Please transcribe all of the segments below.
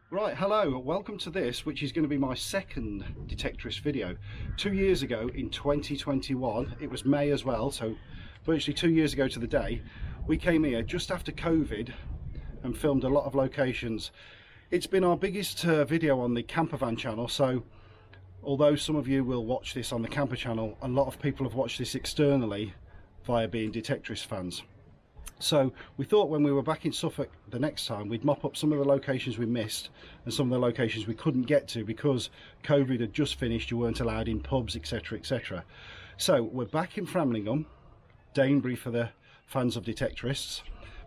Right, hello, welcome to this, which is going to be my second Detectorist video. 2 years ago in 2021, it was May as well, so virtually 2 years ago to the day, we came here just after COVID and filmed a lot of locations. It's been our biggest video on the campervan channel, so although some of you will watch this on the camper channel, a lot of people have watched this externally via being Detectorist fans. So we thought when we were back in Suffolk the next time, we'd mop up some of the locations we missed and some of the locations we couldn't get to because COVID had just finished, you weren't allowed in pubs, etc, etc. So we're back in Framlingham, Danebury for the fans of Detectorists.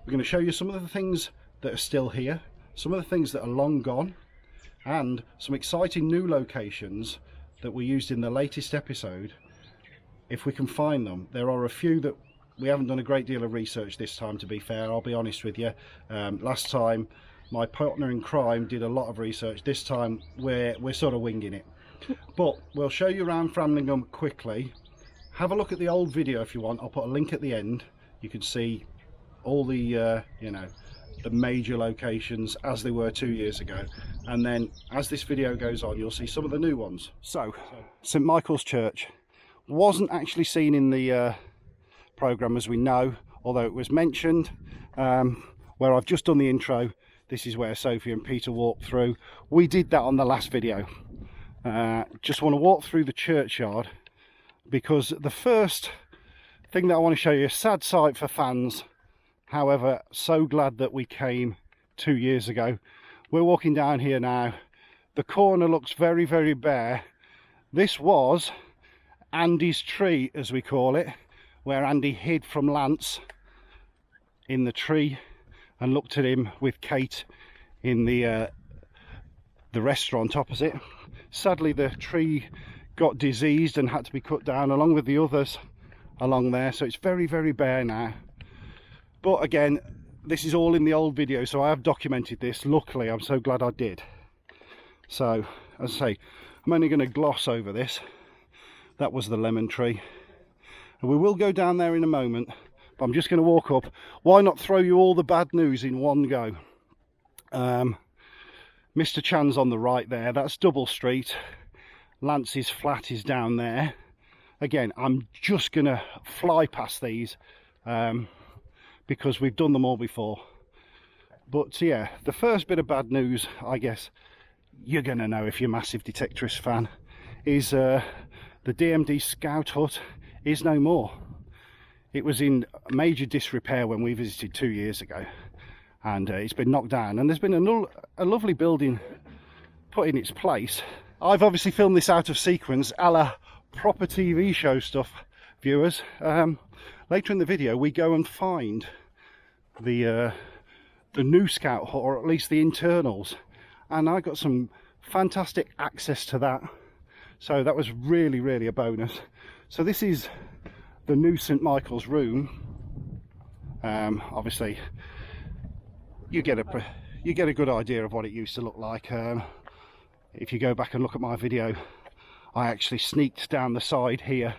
We're going to show you some of the things that are still here, some of the things that are long gone, and some exciting new locations that we used in the latest episode, if we can find them. There are a few that we haven't done a great deal of research this time, to be fair, I'll be honest with you. Last time my partner in crime did a lot of research. This time we're sort of winging it. But we'll show you around Framlingham quickly. Have a look at the old video if you want. I'll put a link at the end. You can see all the you know, the major locations as they were 2 years ago, and then as this video goes on you'll see some of the new ones. So St Michael's Church wasn't actually seen in the programme, as we know, although it was mentioned. Where I've just done the intro, this is where Sophie and Peter walked through. We did that on the last video. Just want to walk through the churchyard, because the first thing that I want to show you, a sad sight for fans, however so glad that we came 2 years ago. We're walking down here now. The corner looks very, very bare. This was Andy's tree, as we call it, where Andy hid from Lance in the tree and looked at him with Kate in the restaurant opposite. Sadly the tree got diseased and had to be cut down along with the others along there, so it's very, very bare now. But again, this is all in the old video, so I have documented this. Luckily, I'm so glad I did. So as I say, I'm only going to gloss over this. That was the lemon tree. And we will go down there in a moment, but I'm just going to walk up. Why not throw you all the bad news in one go? Mr Chan's on the right there, that's Double Street. Lance's flat is down there. Again, I'm just going to fly past these because we've done them all before. But yeah, the first bit of bad news, I guess you're going to know if you're a massive Detectorist fan, is the DMD Scout Hut is no more. It was in major disrepair when we visited 2 years ago, and it's been knocked down, and there's been a lovely building put in its place. I've obviously filmed this out of sequence, a la proper TV show stuff, viewers. Later in the video we go and find the new Scout Hut, or at least the internals, and I got some fantastic access to that, so that was really, really a bonus. So this is the new St Michael's room. Obviously you get a good idea of what it used to look like. If you go back and look at my video, I actually sneaked down the side here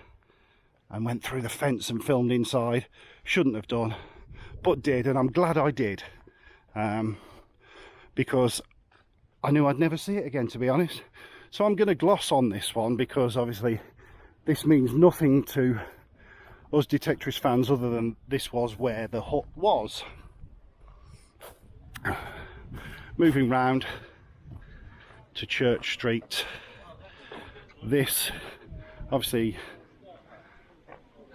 and went through the fence and filmed inside. Shouldn't have done, but did, and I'm glad I did, because I knew I'd never see it again, to be honest. So I'm going to gloss on this one, because obviously this means nothing to us Detectorist fans other than this was where the hut was. Moving round to Church Street. This, obviously,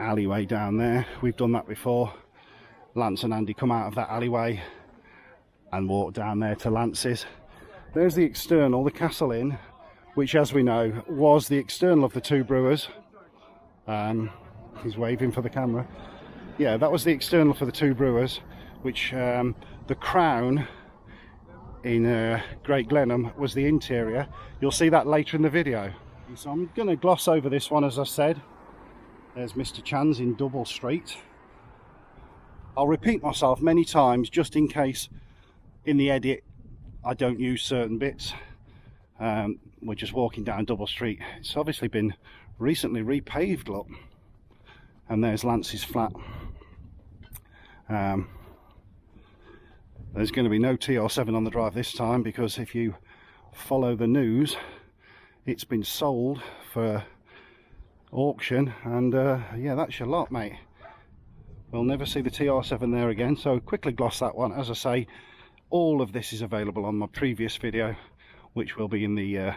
alleyway down there. We've done that before. Lance and Andy come out of that alleyway and walk down there to Lance's. There's the external, the Castle Inn, which, as we know, was the external of the Two Brewers. He's waving for the camera. Yeah, that was the external for the Two Brewers, which the Crown in Great Glenham was the interior. You'll see that later in the video. So I'm going to gloss over this one, as I said. There's Mr Chan's in Double Street. I'll repeat myself many times just in case in the edit I don't use certain bits. We're just walking down Double Street. It's obviously been recently repaved, look. And there's Lance's flat. There's going to be no TR7 on the drive this time, because if you follow the news, it's been sold for auction, and yeah, that's your lot, mate. We'll never see the TR7 there again, so quickly gloss that one. As I say, all of this is available on my previous video, which will be in the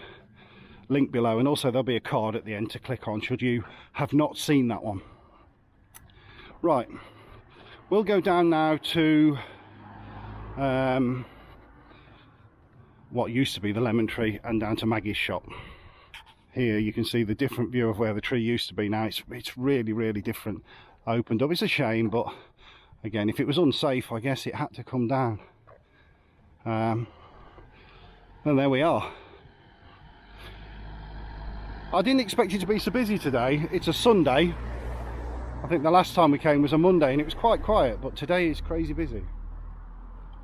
link below, and also there'll be a card at the end to click on should you have not seen that one. Right, we'll go down now to what used to be the lemon tree, and down to Maggie's shop. Here you can see the different view of where the tree used to be. Now it's really different, opened up. It's a shame, but again, if it was unsafe, I guess it had to come down. And there we are. I didn't expect it to be so busy today. It's a Sunday. I think the last time we came was a Monday and it was quite quiet, but today it's crazy busy.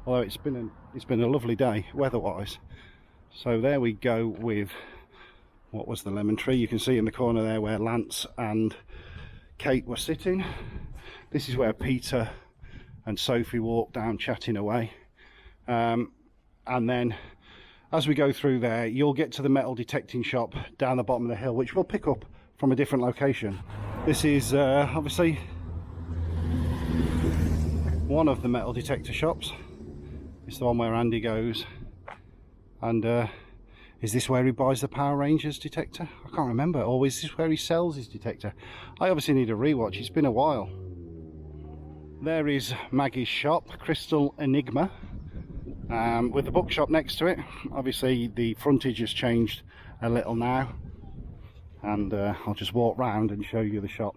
Although it's been a lovely day weather-wise. So there we go with what was the lemon tree. You can see in the corner there where Lance and Kate were sitting. This is where Peter and Sophie walked down chatting away. And then as we go through there, you'll get to the metal detecting shop down the bottom of the hill, which we'll pick up from a different location. This is obviously one of the metal detector shops. It's the one where Andy goes. And is this where he buys the Power Rangers detector? I can't remember. Or is this where he sells his detector? I obviously need a rewatch. It's been a while. There is Maggie's shop, Crystal Enigma, with the bookshop next to it. Obviously the frontage has changed a little now, and I'll just walk round and show you the shop.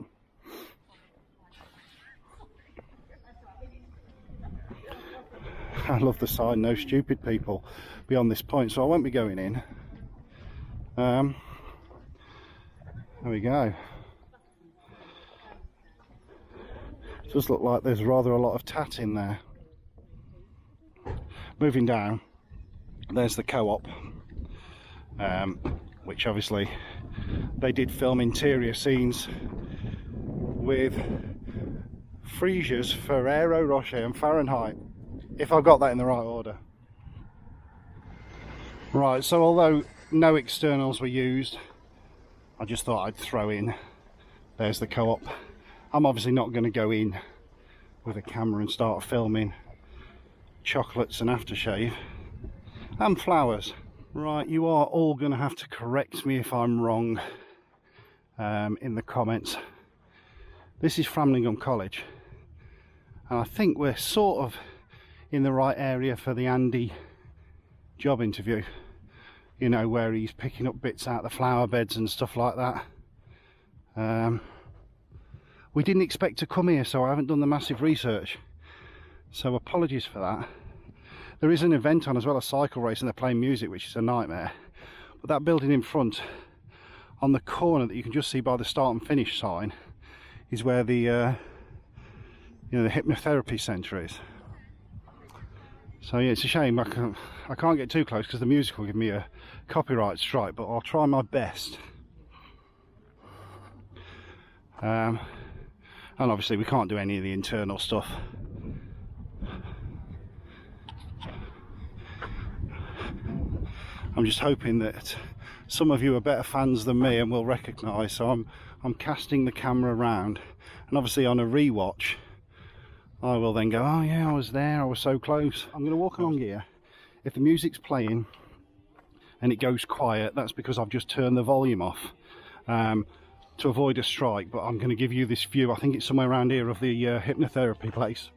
I love the sign, no stupid people beyond this point, so I won't be going in. There we go. It does look like there's rather a lot of tat in there. Moving down, there's the co-op, which obviously they did film interior scenes with freezers, Ferrero Rocher and Fahrenheit, if I got that in the right order. Right, so although no externals were used, I just thought I'd throw in, there's the co-op. I'm obviously not going to go in with a camera and start filming chocolates and aftershave and flowers. Right, you are all going to have to correct me if I'm wrong in the comments. This is Framlingham College, and I think we're sort of in the right area for the Andy job interview, you know, where he's picking up bits out the flower beds and stuff like that. We didn't expect to come here, so I haven't done the massive research, so apologies for that. There is an event on as well, a cycle race, and they're playing music, which is a nightmare. But that building in front on the corner that you can just see by the start and finish sign is where the you know, the hypnotherapy centre is. So yeah, it's a shame I can't get too close because the music will give me a copyright strike, but I'll try my best. And obviously we can't do any of the internal stuff. I'm just hoping that some of you are better fans than me and will recognise, so I'm casting the camera around, and obviously on a rewatch I will then go, oh yeah, I was there, I was so close. I'm going to walk along here. If the music's playing and it goes quiet, that's because I've just turned the volume off to avoid a strike, but I'm going to give you this view. I think it's somewhere around here of the hypnotherapy place.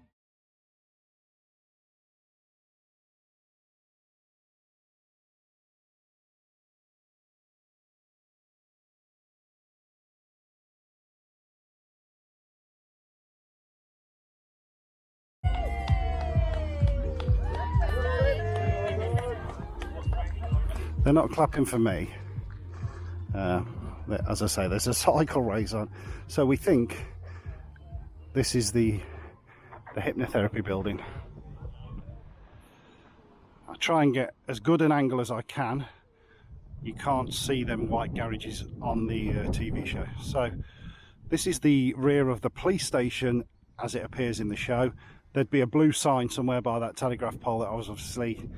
They're not clapping for me. As I say, there's a cycle race on, so we think this is the hypnotherapy building. I try and get as good an angle as I can. You can't see them white garages on the TV show. So this is the rear of the police station as it appears in the show. there'd be a blue sign somewhere by that telegraph pole that was obviously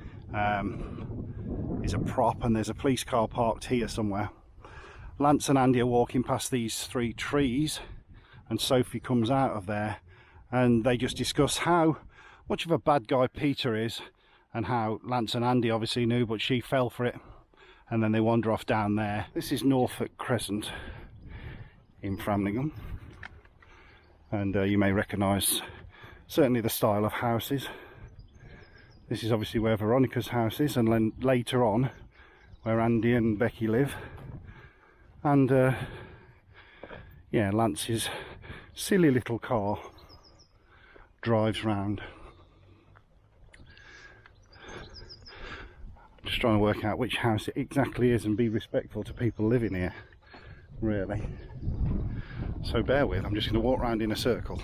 is a prop, and there's a police car parked here somewhere. Lance and Andy are walking past these 3 trees, and Sophie comes out of there, and they just discuss how much of a bad guy Peter is, and how Lance and Andy obviously knew, but she fell for it. And then they wander off down there. This is Norfolk Crescent in Framlingham, and you may recognise certainly the style of houses. This is obviously where Veronica's house is, and then later on where Andy and Becky live. And yeah, Lance's silly little car drives round. Just trying to work out which house it exactly is and be respectful to people living here, really. So bear with, I'm just going to walk around in a circle.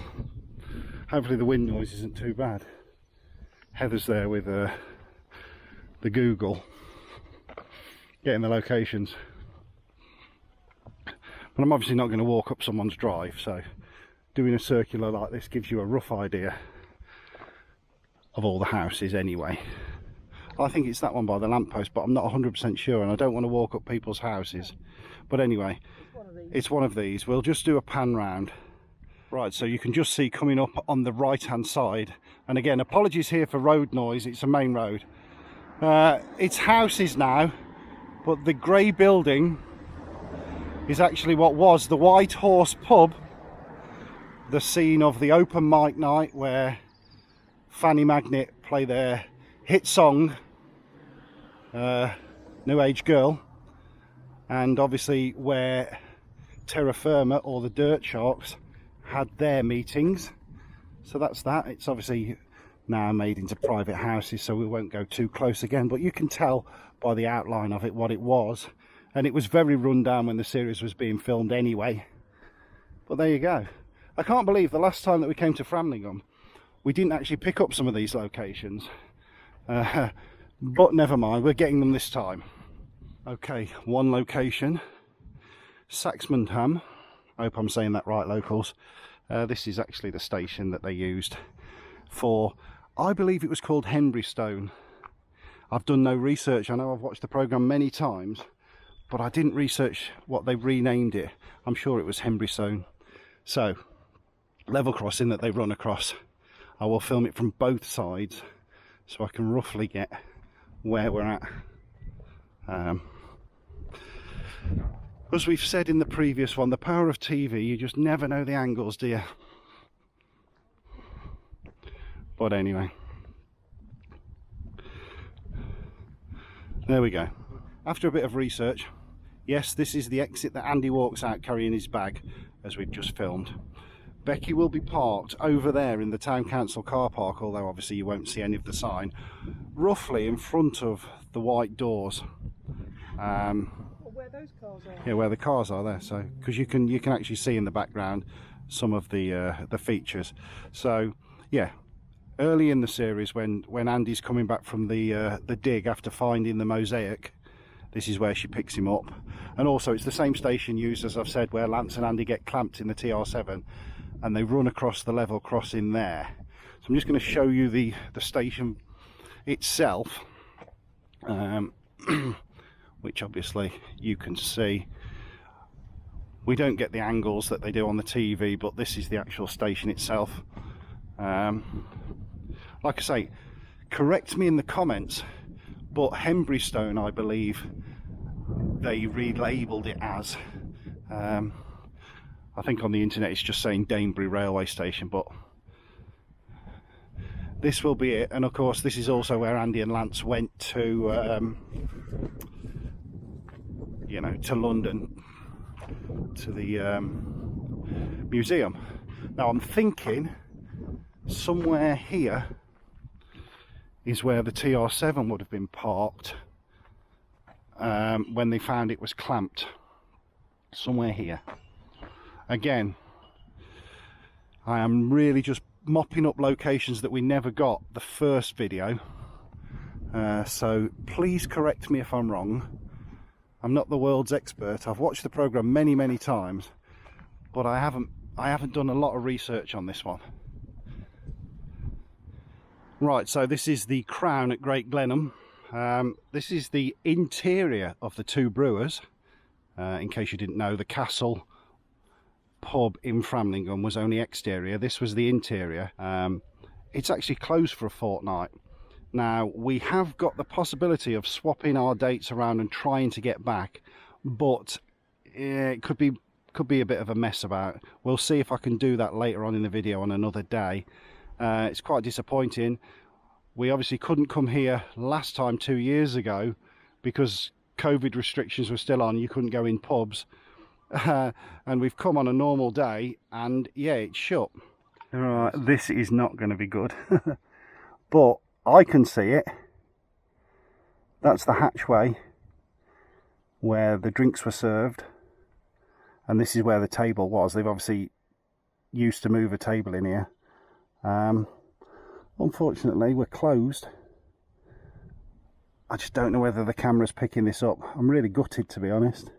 Hopefully the wind noise isn't too bad. Heather's there with the Google, getting the locations. But I'm obviously not going to walk up someone's drive, so doing a circular like this gives you a rough idea of all the houses anyway. I think it's that one by the lamppost, but I'm not 100% sure, and I don't want to walk up people's houses. But anyway, it's one of these. We'll just do a pan round. Right, so you can just see coming up on the right hand side, and again, apologies here for road noise, it's a main road. It's houses now, but the grey building is actually what was the White Horse pub, the scene of the open mic night where Fanny Magnet play their hit song New Age Girl, and obviously where Terra Firma, or the Dirt Sharks, had their meetings. So that's that. It's obviously now made into private houses, so we won't go too close again, but you can tell by the outline of it what it was, and it was very run down when the series was being filmed anyway. But there you go. I can't believe the last time that we came to Framlingham we didn't actually pick up some of these locations, but never mind, we're getting them this time. Okay, one location, Saxmundham. I hope I'm saying that right, locals. This is actually the station that they used for, I believe it was called Henbrystone. I've done no research. I know I've watched the programme many times, but I didn't research what they renamed it. I'm sure it was Henbrystone. So, level crossing that they run across. I will film it from both sides so I can roughly get where we're at. As we've said in the previous one, the power of TV, you just never know the angles, do you? But anyway, there we go. After a bit of research, yes, this is the exit that Andy walks out carrying his bag, as we've just filmed. Becky will be parked over there in the town council car park, although obviously you won't see any of the sign, roughly in front of the white doors. Where those cars are. Yeah, where the cars are there. So because you can actually see in the background some of the features. So yeah, early in the series when Andy's coming back from the dig after finding the mosaic, this is where she picks him up. And also it's the same station used, as I've said, where Lance and Andy get clamped in the TR7 and they run across the level crossing there. So I'm just going to show you the station itself, which obviously you can see. We don't get the angles that they do on the TV, but this is the actual station itself. Like I say, correct me in the comments, but Henbrystone, I believe they relabeled it as. I think on the internet it's just saying Danebury Railway Station, but this will be it. And of course this is also where Andy and Lance went to you know, to London, to the museum. Now I'm thinking somewhere here is where the TR7 would have been parked when they found it was clamped. Somewhere here. Again, I am really just mopping up locations that we never got the first video, so please correct me if I'm wrong. I'm not the world's expert. I've watched the programme many times, but I haven't done a lot of research on this one. Right, so this is the Crown at Great Glenham. This is the interior of the Two Brewers. In case you didn't know, the Castle pub in Framlingham was only exterior. This was the interior. It's actually closed for a fortnight. Now, we have got the possibility of swapping our dates around and trying to get back, but it could be a bit of a mess about. We'll see if I can do that later on in the video on another day. It's quite disappointing. We obviously couldn't come here last time 2 years ago because COVID restrictions were still on. You couldn't go in pubs. And we've come on a normal day and yeah, it's shut. Right, this is not going to be good. But I can see it. That's the hatchway where the drinks were served, and this is where the table was. They've obviously used to move a table in here. Unfortunately, we're closed. I just don't know whether the camera's picking this up. I'm really gutted, to be honest.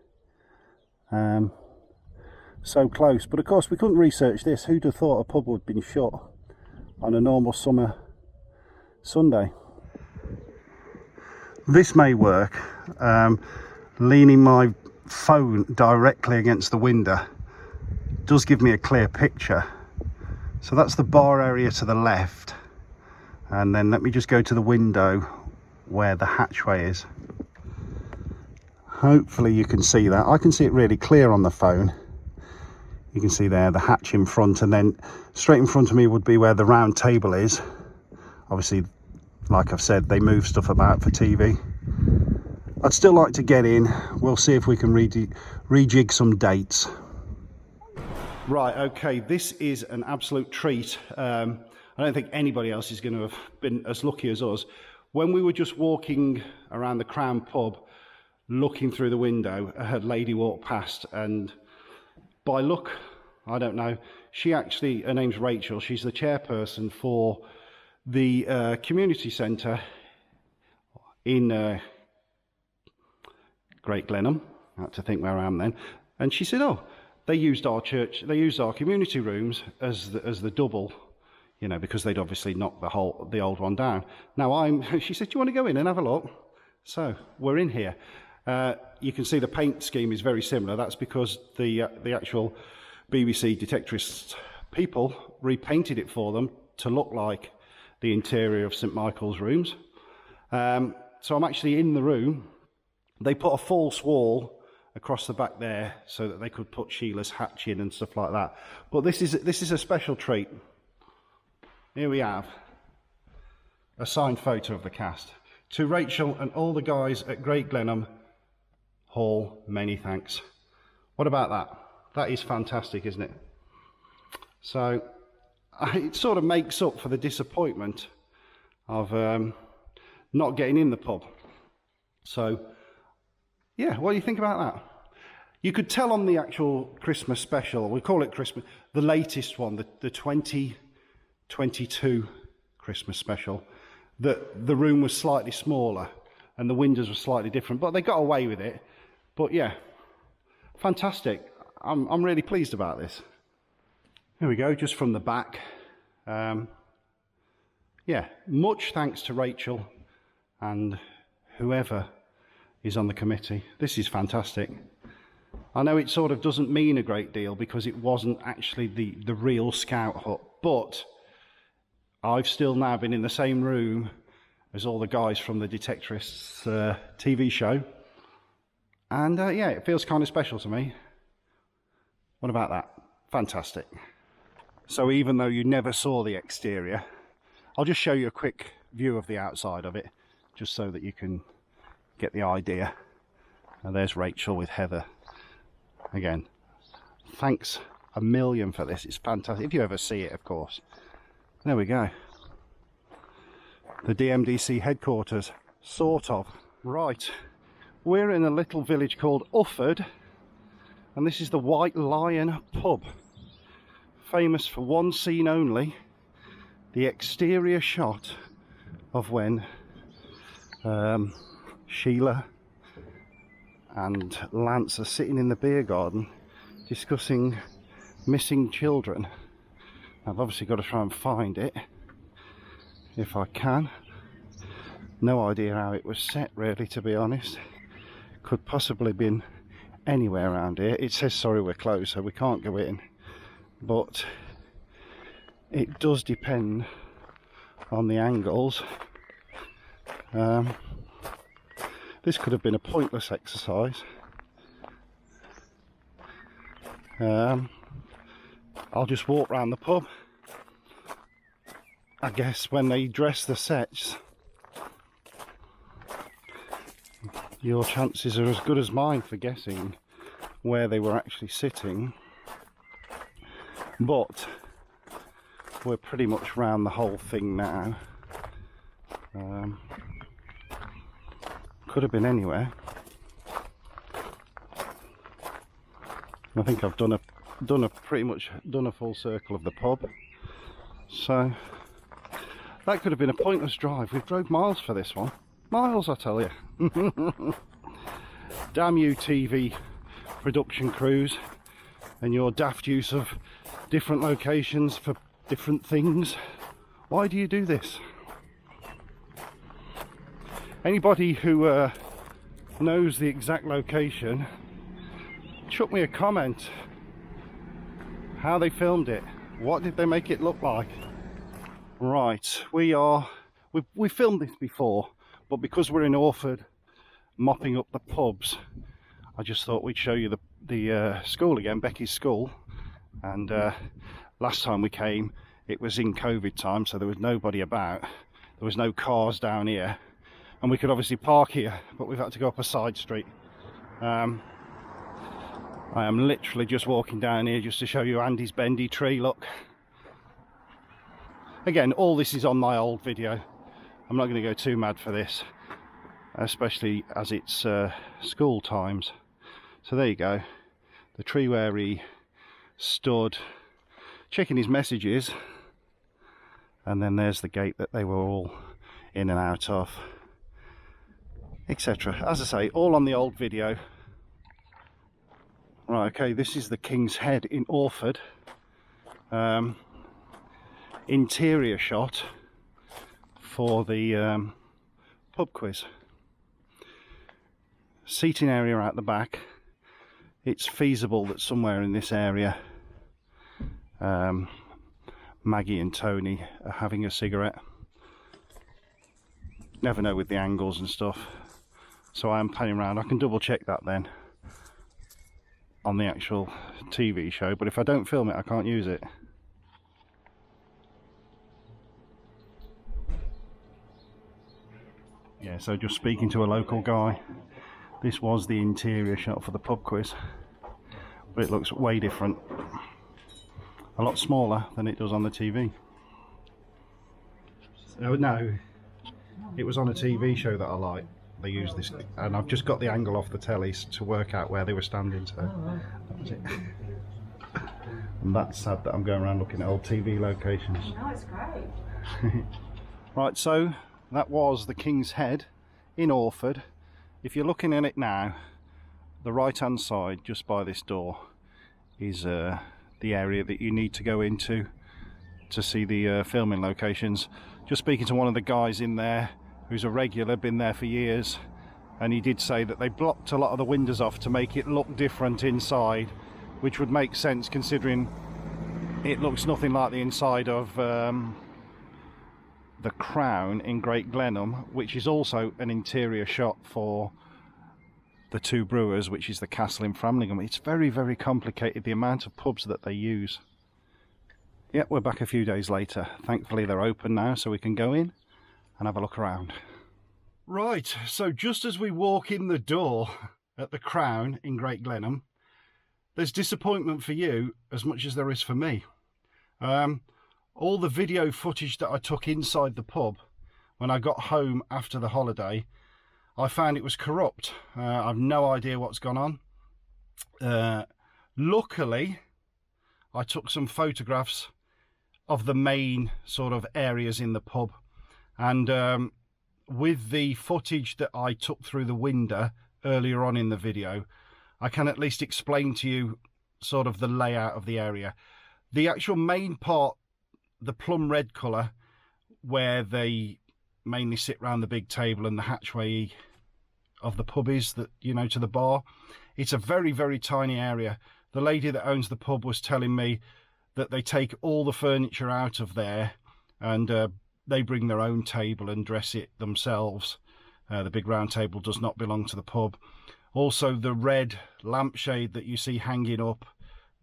So close, but of course we couldn't research this. Who'd have thought a pub would have been shut on a normal summer Sunday? This may work. Leaning my phone directly against the window does give me a clear picture. So that's the bar area to the left, and then let me just go to the window where the hatchway is. Hopefully you can see that. I can see it really clear on the phone. You can see there the hatch in front, and then straight in front of me would be where the round table is. Obviously, like I've said, they move stuff about for TV. I'd still like to get in. We'll see if we can rejig some dates. Right, okay, this is an absolute treat. I don't think anybody else is going to have been as lucky as us. When we were just walking around the Crown pub, looking through the window, a lady walked past, and by luck, I don't know, her name's Rachel. She's the chairperson for the community centre in Great Glenham. I had to think where I am then. And she said, oh, they used our church, they used our community rooms as the double, you know, because they'd obviously knocked the old one down. Now she said, do you want to go in and have a look? So we're in here. You can see the paint scheme is very similar. That's because the actual BBC Detectorists people repainted it for them to look like the interior of St Michael's rooms. So I'm actually in the room. They put a false wall across the back there so that they could put Sheila's hatch in and stuff like that. But this is a special treat. Here we have a signed photo of the cast. To Rachel and all the guys at Great Glenham Hall, many thanks. What about that? That is fantastic, isn't it? So it sort of makes up for the disappointment of not getting in the pub. So yeah, what do you think about that? You could tell on the actual Christmas special, we call it Christmas, the latest one, the 2022 Christmas special, that the room was slightly smaller and the windows were slightly different, but they got away with it. But yeah, fantastic. I'm really pleased about this. Here we go, just from the back. Yeah, much thanks to Rachel and whoever is on the committee. This is fantastic. I know it sort of doesn't mean a great deal because it wasn't actually the real Scout hut, but I've still now been in the same room as all the guys from the Detectorists TV show. And yeah, it feels kind of special to me. What about that? Fantastic. So even though you never saw the exterior, I'll just show you a quick view of the outside of it, just so that you can get the idea. And there's Rachel with Heather. Again, thanks a million for this. It's fantastic. If you ever see it, of course. There we go. The DMDC headquarters, sort of. Right, we're in a little village called Ufford, and this is the White Lion pub. Famous for one scene only, the exterior shot of when Sheila and Lance are sitting in the beer garden discussing missing children. I've obviously got to try and find it. if I can. No idea how it was set really, to be honest. Could possibly been anywhere around here. It says sorry we're closed, so we can't go in, but it does depend on the angles. This could have been a pointless exercise. I'll just walk round the pub. I guess when they dress the sets, your chances are as good as mine for guessing where they were actually sitting, but we're pretty much round the whole thing now. Could have been anywhere. I think I've pretty much done a full circle of the pub, so that could have been a pointless drive. We've drove miles for this one. Miles, I tell you. Damn you TV production crews and your daft use of different locations for different things. Why do you do this? Anybody who knows the exact location, chuck me a comment. How they filmed it. What did they make it look like? Right, we filmed this before, but because we're in Orford mopping up the pubs, I just thought we'd show you the school again, Becky's school. And last time we came, it was in COVID time, so there was nobody about. There was no cars down here, and we could obviously park here, but we've had to go up a side street. I am literally just walking down here just to show you Andy's bendy tree, look. Again, all this is on my old video. I'm not going to go too mad for this, especially as it's school times. So there you go, the tree where he stood checking his messages, and then there's the gate that they were all in and out of, etc. As I say, all on the old video. Right, okay, this is the King's Head in Orford. Interior shot for the pub quiz. Seating area out the back. It's feasible that somewhere in this area Maggie and Tony are having a cigarette. Never know with the angles and stuff, so I am panning around. I can double check that then on the actual TV show, but if I don't film it I can't use it. Yeah, so just speaking to a local guy, this was the interior shot for the pub quiz, but it looks way different. A lot smaller than it does on the TV. Oh no, it was on a TV show that I like. They used this, and I've just got the angle off the tellies to work out where they were standing, so that was it. And that's sad that I'm going around looking at old TV locations. No, it's great. Right, so that was the King's Head in Orford. If you're looking at it now, the right hand side just by this door is the area that you need to go into to see the filming locations. Just speaking to one of the guys in there who's a regular, been there for years, and he did say that they blocked a lot of the windows off to make it look different inside, which would make sense considering it looks nothing like the inside of the Crown in Great Glenham, which is also an interior shot for the Two Brewers, which is the castle in Framlingham. It's very, very complicated, the amount of pubs that they use. Yeah, we're back a few days later. Thankfully they're open now, so we can go in and have a look around. Right, so just as we walk in the door at the Crown in Great Glenham, there's disappointment for you as much as there is for me. All the video footage that I took inside the pub when I got home after the holiday, I found it was corrupt. I've no idea what's gone on. Luckily, I took some photographs of the main sort of areas in the pub, and with the footage that I took through the window earlier on in the video, I can at least explain to you sort of the layout of the area. The actual main part, the plum red colour, where they mainly sit round the big table and the hatchway of the pub is, that, you know, to the bar. It's a very, very tiny area. The lady that owns the pub was telling me that they take all the furniture out of there and they bring their own table and dress it themselves. The big round table does not belong to the pub. Also, the red lampshade that you see hanging up,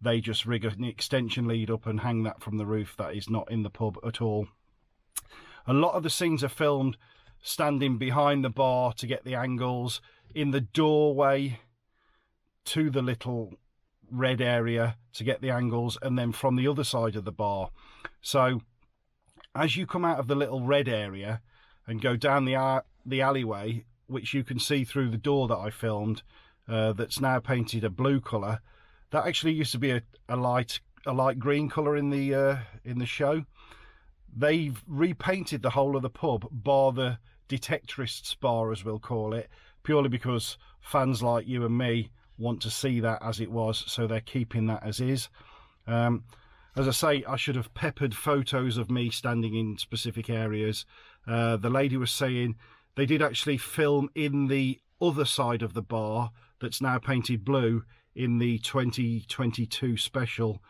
they just rig an extension lead up and hang that from the roof. That is not in the pub at all. A lot of the scenes are filmed standing behind the bar to get the angles, in the doorway to the little red area to get the angles, and then from the other side of the bar. So as you come out of the little red area and go down the alleyway, which you can see through the door that I filmed, that's now painted a blue colour. That actually used to be a light green colour in the show. They've repainted the whole of the pub, bar the Detectorists bar, as we'll call it, purely because fans like you and me want to see that as it was, so they're keeping that as is. As I say, I should have peppered photos of me standing in specific areas. The lady was saying they did actually film in the other side of the bar that's now painted blue in the 2022 special,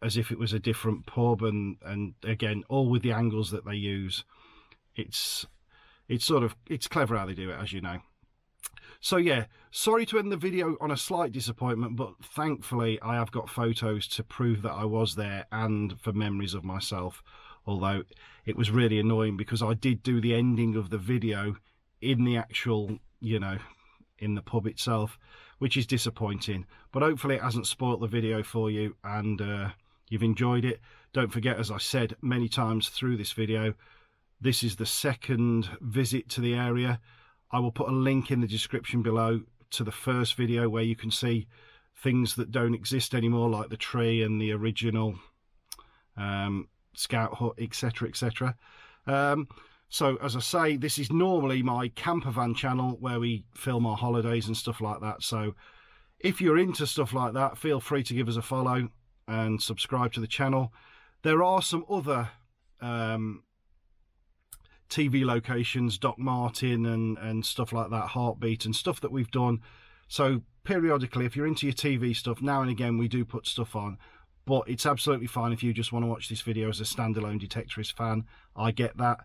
as if it was a different pub, and again, all with the angles that they use. It's clever how they do it, as you know. So yeah, sorry to end the video on a slight disappointment, but thankfully I have got photos to prove that I was there and for memories of myself. Although it was really annoying because I did do the ending of the video in the actual, you know, in the pub itself, which is disappointing. But hopefully it hasn't spoilt the video for you and you've enjoyed it. Don't forget, as I said many times through this video, this is the second visit to the area. I will put a link in the description below to the first video where you can see things that don't exist anymore, like the tree and the original scout hut, etc, etc. So as I say, this is normally my campervan channel where we film our holidays and stuff like that. So if you're into stuff like that, feel free to give us a follow and subscribe to the channel. There are some other TV locations, Doc Martin and stuff like that, Heartbeat and stuff that we've done. So periodically, if you're into your TV stuff, now and again we do put stuff on, but it's absolutely fine if you just want to watch this video as a standalone Detectorist fan. I get that.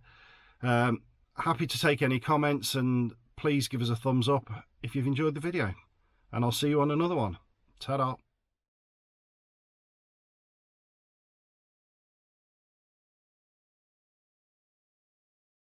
Happy to take any comments, and please give us a thumbs up if you've enjoyed the video, and I'll see you on another one. Ta-da.